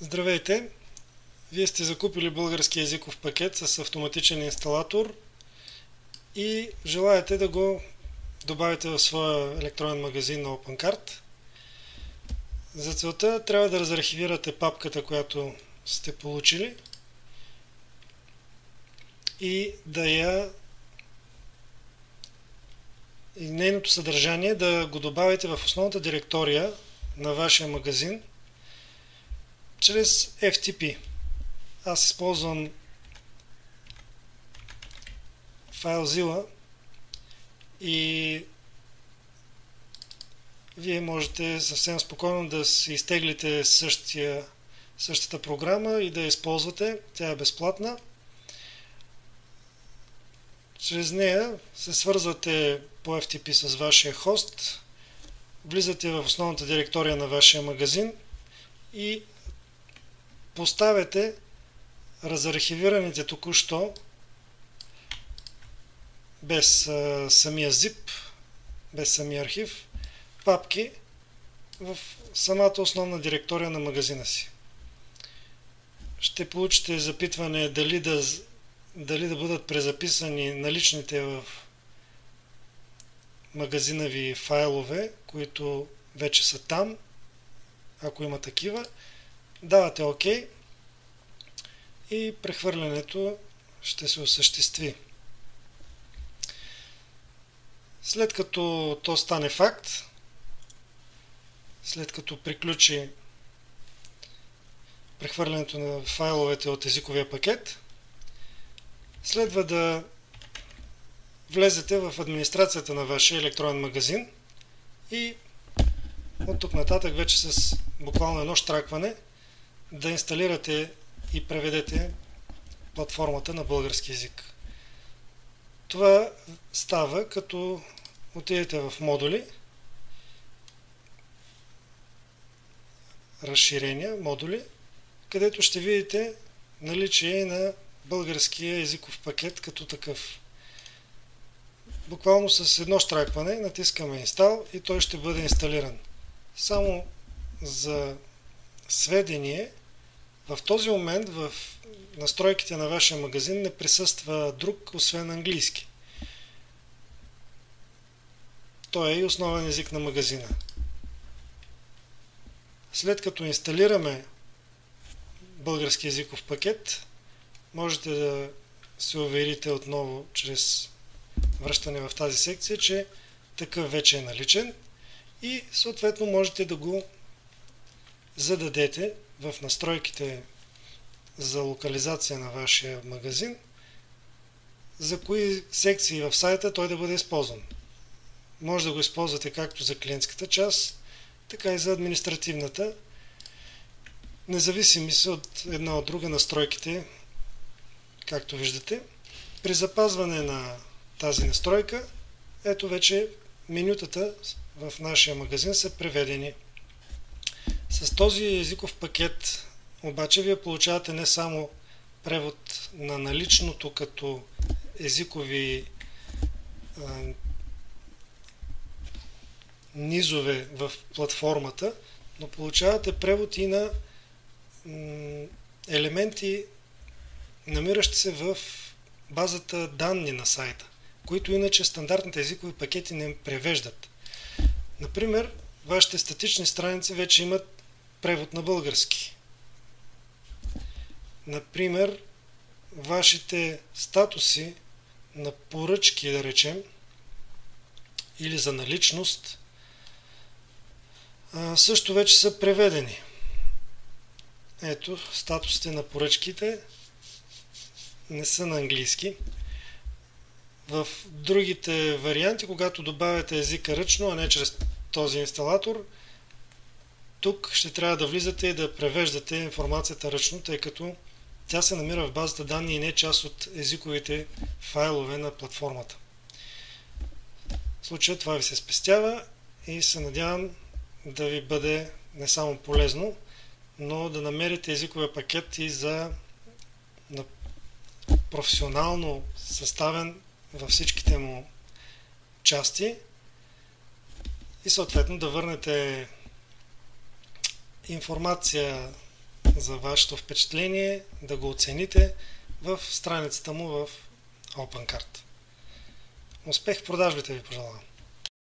Здравейте! Вие сте закупили български езиков пакет с автоматичен инсталатор и желаете да го добавите в своя електронен магазин на OpenCart. За целта трябва да разархивирате папката, която сте получили и и нейното съдържание да го добавите в основната директория на вашия магазин чрез FTP. Аз използвам FileZilla и вие можете съвсем спокойно да си изтеглите същата програма и да я използвате. Тя е безплатна. Чрез нея се свързвате по FTP с вашия хост, влизате в основната директория на вашия магазин и поставяте разархивираните току-що без самия zip, без самия архив, папки в самата основна директория на магазина си. Ще получите запитване дали да бъдат презаписани наличните в магазина ви файлове, които вече са там, ако има такива. Давате OK и прехвърлянето ще се осъществи. След като то стане факт, след като приключи прехвърлянето на файловете от езиковия пакет, следва да влезете в администрацията на вашия електронен магазин и от тук нататък вече с буквално едно щракване да инсталирате и преведете платформата на български език. Това става като отидете в модули, разширения, модули, където ще видите наличие на българския езиков пакет като такъв. Буквално с едно щракване натискаме Install и той ще бъде инсталиран. Само за сведение, в този момент в настройките на вашия магазин не присъства друг, освен английски. Той е и основен език на магазина. След като инсталираме български езиков пакет, можете да се уверите отново чрез връщане в тази секция, че такъв вече е наличен и съответно можете да го зададете в настройките за локализация на вашия магазин, за кои секции в сайта той да бъде използван. Може да го използвате както за клиентската част, така и за административната. Независими са от една от друга настройките, както виждате. При запазване на тази настройка, ето вече менютата в нашия магазин са преведени. С този езиков пакет обаче вие получавате не само превод на наличното като езикови низове в платформата, но получавате превод и на елементи, намиращи се в базата данни на сайта, които иначе стандартните езикови пакети не превеждат. Например, вашите статични страници вече имат превод на български. Например, вашите статуси на поръчки, да речем, или за наличност, също вече са преведени. Ето, статусите на поръчките не са на английски. В другите варианти, когато добавяте езика ръчно, а не чрез този инсталатор, тук ще трябва да влизате и да превеждате информацията ръчно, тъй като тя се намира в базата данни и не е част от езиковите файлове на платформата. В случая това ви се спестява и се надявам да ви бъде не само полезно, но да намерите езиковия пакет и за професионално съставен във всичките му части и съответно да върнете информация за вашето впечатление, да го оцените в страницата му в OpenCart. Успех в продажбите ви пожелавам!